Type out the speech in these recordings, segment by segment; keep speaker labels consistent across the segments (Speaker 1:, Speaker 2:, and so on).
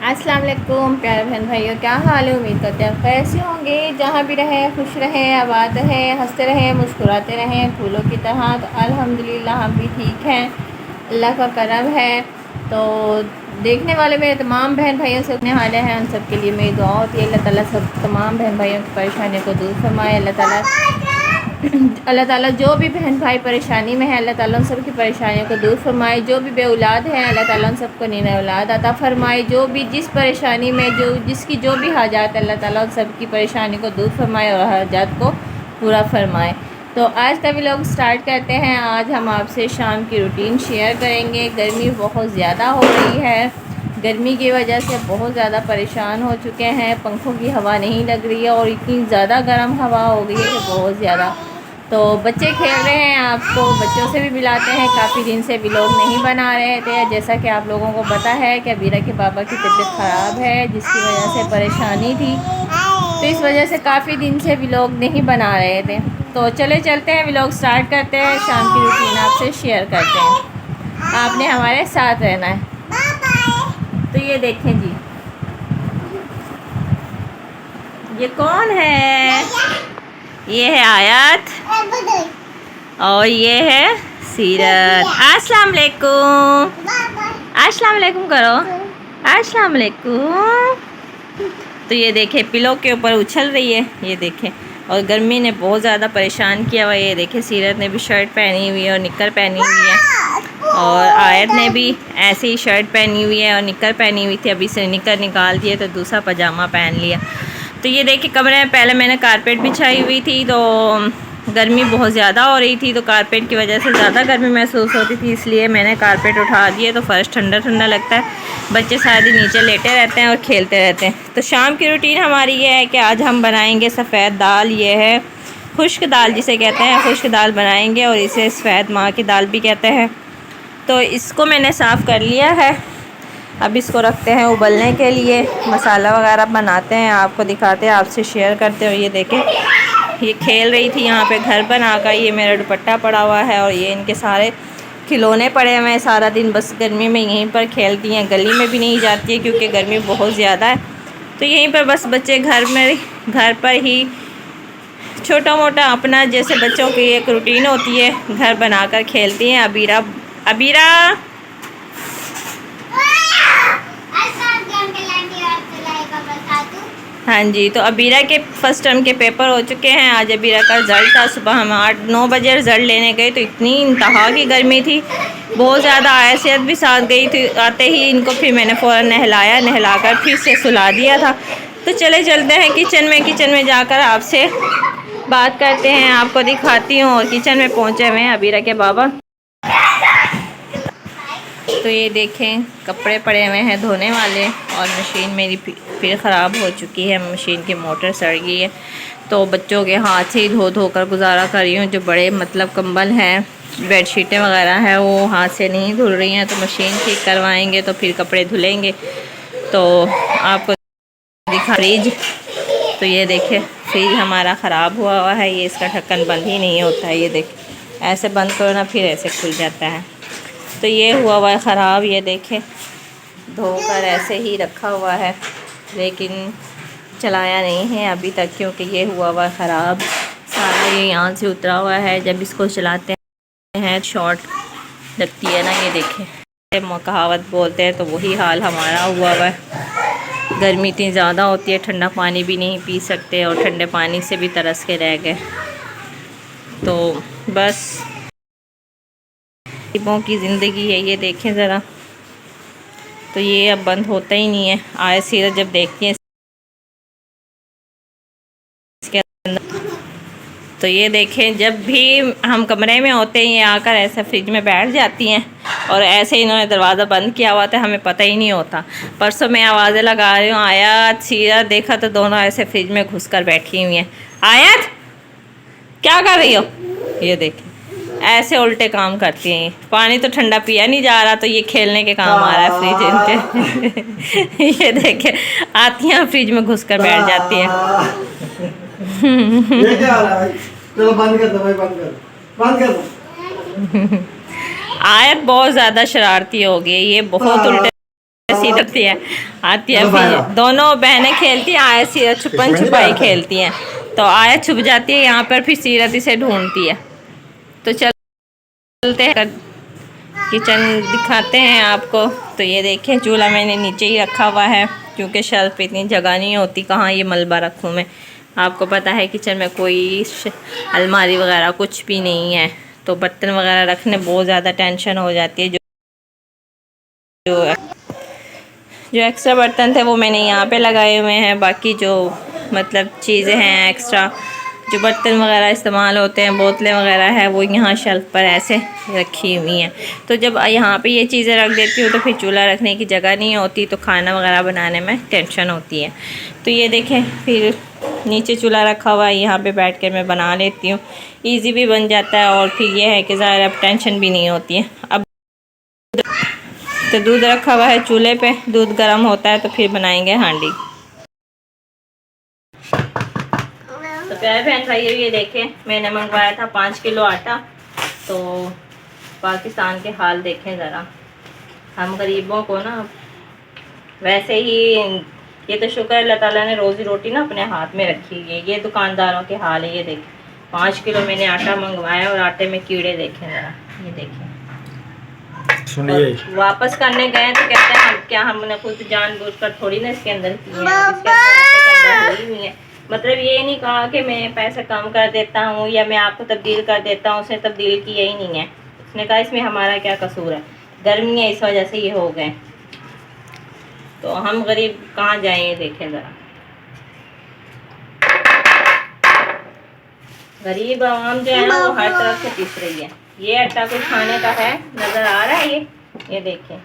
Speaker 1: अस्सलाम वालेकुम प्यारे बहन भाइयों, क्या हाल है। उम्मीद करते हैं कैसे होंगे। जहाँ भी रहें खुश रहें, आबाद रहें, हंसते रहें, मुस्कुराते रहें फूलों की तरह। तो अल्हम्दुलिल्लाह हम भी ठीक हैं, अल्लाह का करम है। तो देखने वाले मेरे तमाम बहन भाइयों से अपने हाल हैं, उन सब के लिए मेरी दुआ होती है। अल्लाह ताला सब तमाम बहन भाइयों की परेशानियों को दूर फरमाए। अल्लाह ताला जो भी बहन भाई परेशानी में है, अल्लाह ताला उन सब की परेशानियों को दूर फरमाए। जो भी बेऔलाद हैं, अल्लाह ताला उन सबको नीन औलाद अता फरमाए। जो भी जिस परेशानी में जिसकी जो भी हाजात है, अल्लाह ताला उन सब की परेशानी को दूर फरमाए और हाजात को पूरा फरमाए। तो आज का व्लॉग स्टार्ट करते हैं। आज हम आपसे शाम की रूटीन शेयर करेंगे। गर्मी बहुत ज़्यादा हो रही है, गर्मी की वजह से बहुत ज़्यादा परेशान हो चुके हैं। पंखों की हवा नहीं लग रही है और इतनी ज़्यादा गर्म हवा हो गई है कि बहुत ज़्यादा। तो बच्चे खेल रहे हैं, आपको बच्चों से भी मिलाते हैं। काफ़ी दिन से व्लॉग नहीं बना रहे थे, जैसा कि आप लोगों को पता है कि अबीरा के पापा की तबीयत ख़राब है, जिसकी वजह से परेशानी थी। तो इस वजह से काफ़ी दिन से व्लॉग नहीं बना रहे थे। तो चले चलते हैं, व्लॉग स्टार्ट करते हैं। शाम की रूटीन आपसे शेयर करते हैं, आपने हमारे साथ रहना है। तो ये देखें जी, ये कौन है। ये है आयत और ये है सीरत। अस्सलाम वालेकुम, अस्सलाम वालेकुम करो, अस्सलाम वालेकुम। तो ये देखें पिलो के ऊपर उछल रही है, ये देखें। और गर्मी ने बहुत ज़्यादा परेशान किया हुआ। ये देखें सीरत ने भी शर्ट पहनी हुई है और निक्कर पहनी हुई है, और आयत ने भी ऐसे ही शर्ट पहनी हुई है और निक्कर पहनी हुई थी। अभी से निक्कर निकाल दिए तो दूसरा पजामा पहन लिया। तो ये देखिए कमरे में पहले मैंने कारपेट बिछाई हुई थी, तो गर्मी बहुत ज़्यादा हो रही थी, तो कारपेट की वजह से ज़्यादा गर्मी महसूस होती थी, इसलिए मैंने कारपेट उठा दिए। तो फ़र्श ठंडा ठंडा लगता है। बच्चे सारा दिन नीचे लेटे रहते हैं और खेलते रहते हैं। तो शाम की रूटीन हमारी ये है कि आज हम बनाएंगे सफ़ेद दाल। ये है खुश्क दाल जिसे कहते हैं, खुश्क दाल बनाएंगे, और इसे सफ़ेद माह की दाल भी कहते हैं। तो इसको मैंने साफ़ कर लिया है। अब इसको रखते हैं उबलने के लिए, मसाला वगैरह बनाते हैं, आपको दिखाते हैं, आपसे शेयर करते हैं। और ये देखें ये खेल रही थी यहाँ पे घर बनाकर। ये मेरा दुपट्टा पड़ा हुआ है और ये इनके सारे खिलौने पड़े हुए हैं। सारा दिन बस गर्मी में यहीं पर खेलती हैं, गली में भी नहीं जाती है क्योंकि गर्मी बहुत ज़्यादा है। तो यहीं पर बस बच्चे घर पर ही छोटा मोटा अपना जैसे बच्चों की एक रूटीन होती है, घर बनाकर खेलती हैं। अबीरा अबीरा हाँ जी। तो अबीरा के फर्स्ट टर्म के पेपर हो चुके हैं। आज अबीरा का रिज़ल्ट था। सुबह हम 8-9 बजे रिज़ल्ट लेने गए तो इतनी इंतहा की गर्मी थी, बहुत ज़्यादा। आयसियत भी साथ गई थी। आते ही इनको फिर मैंने फ़ौरन नहलाकर फिर से सुला दिया था। तो चले चलते हैं किचन में जाकर आपसे बात करते हैं, आपको दिखाती हूँ। और किचन में पहुँचे हुए हैं अबीरा के बाबा। तो ये देखें कपड़े पड़े हुए हैं धोने वाले, और मशीन मेरी फिर ख़राब हो चुकी है, मशीन की मोटर सड़ गई है। तो बच्चों के हाथ से ही धो कर गुजारा कर रही हूँ। जो बड़े मतलब कंबल हैं, बेडशीटें वगैरह हैं, वो हाथ से नहीं धुल रही हैं। तो मशीन ठीक करवाएंगे तो फिर कपड़े धुलेंगे। तो आपको दिखा फ्रिज। तो ये देखें फ्रिज हमारा ख़राब हुआ है, ये इसका ढक्कन बंद ही नहीं होता है। ये देखें ऐसे बंद करो ना, फिर ऐसे खुल जाता है। तो ये हुआ है ख़राब। ये देखें धोकर ऐसे ही रखा हुआ है, लेकिन चलाया नहीं है अभी तक क्योंकि ये हुआ ख़राब। सारा ये यहाँ से उतरा हुआ है। जब इसको चलाते हैं शॉर्ट लगती है ना, ये देखें कहावत बोलते हैं, तो वही हाल हमारा हुआ है। गर्मी इतनी ज़्यादा होती है, ठंडा पानी भी नहीं पी सकते और ठंडे पानी से भी तरस के रह गए। तो बस गरीबों की ज़िंदगी है, ये देखें ज़रा। तो ये अब बंद होता ही नहीं है। आए सीरत जब देखती हैं इसके अंदर, तो ये देखें जब भी हम कमरे में होते हैं ये आकर ऐसे फ्रिज में बैठ जाती हैं, और ऐसे इन्होंने दरवाज़ा बंद किया हुआ था, हमें पता ही नहीं होता। परसों मैं आवाज़ें लगा रही हूँ, आयत सीरत, देखा तो दोनों ऐसे फ्रिज में घुस कर बैठी हुई हैं। आयत क्या कर रही हो। ये देखें ऐसे उल्टे काम करती हैं। पानी तो ठंडा पिया नहीं जा रहा, तो ये खेलने के काम आ रहा है फ्रिज इनके। ये देखे आती हैं फ्रिज में घुस कर बैठ जाती हैं। ये क्या हो रहा है भाई? चलो बंद कर दो भाई, बंद कर दो। आयत बहुत ज़्यादा शरारती हो गई, ये बहुत उल्टे सीरत है, आतिया फिर दोनों बहनें खेलती हैं। आया सीरत छुपन छुपाई खेलती हैं, तो आया छुप जाती है यहाँ पर, फिर सीरत इसे ढूंढती है। तो चलते हैं किचन दिखाते हैं आपको। तो ये देखें चूल्हा मैंने नीचे ही रखा हुआ है, क्योंकि शेल्फ पे इतनी जगह नहीं होती, कहाँ ये मलबा रखूँ मैं। आपको पता है किचन में कोई अलमारी वगैरह कुछ भी नहीं है, तो बर्तन वगैरह रखने बहुत ज़्यादा टेंशन हो जाती है। जो एक्स्ट्रा बर्तन थे वो मैंने यहाँ पे लगाए हुए हैं। बाकी जो मतलब चीज़ें हैं एक्स्ट्रा, जो बर्तन वगैरह इस्तेमाल होते हैं, बोतलें वगैरह है, वो यहाँ शेल्फ पर ऐसे रखी हुई हैं। तो जब यहाँ पे ये चीज़ें रख देती हूँ तो फिर चूल्हा रखने की जगह नहीं होती, तो खाना वगैरह बनाने में टेंशन होती है। तो ये देखें फिर नीचे चूल्हा रखा हुआ है, यहाँ पे बैठ कर मैं बना लेती हूँ। ईज़ी भी बन जाता है, और फिर ये है कि ज़्यादा अब टेंशन भी नहीं होती है। अब तो दूध रखा हुआ है चूल्हे पे, दूध गर्म होता है तो फिर बनाएंगे हांडी। तो प्यारे बहन भाई ये देखें मैंने मंगवाया था 5 किलो आटा। तो पाकिस्तान के हाल देखें ज़रा, हम गरीबों को ना वैसे ही, ये तो शुक्र अल्लाह ताला ने रोज़ी रोटी ना अपने हाथ में रखी है। ये दुकानदारों के हाल है। ये देखें 5 किलो मैंने आटा मंगवाया और आटे में कीड़े देखें ज़रा, ये देखें। वापस करने गए तो कहते हैं हम क्या, हमने खुद जानबूझकर थोड़ी ना इसके अंदर किए हैं, इसके अंदर हुई हुई है। मतलब ये नहीं कहा कि मैं पैसा कम कर देता हूँ या मैं आपको तब्दील कर देता हूँ, उसने तब्दील किया ही नहीं है। उसने कहा इसमें हमारा क्या कसूर है, गर्मी है इस वजह से ये हो गए। तो हम गरीब कहाँ जाएं, ये देखें ज़रा। गरीब आवाम जो है ना वो हर तरफ से पिस रही है। ये आटा कुछ खाने का है, नज़र आ रहा है ये देखें।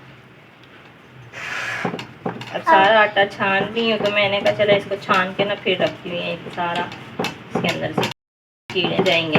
Speaker 1: अब सारा आटा छान रही हूँ, तो मैंने कहा चला इसको छान के ना फिर रखी हुई है, सारा इसके अंदर से कीड़े जाएंगे।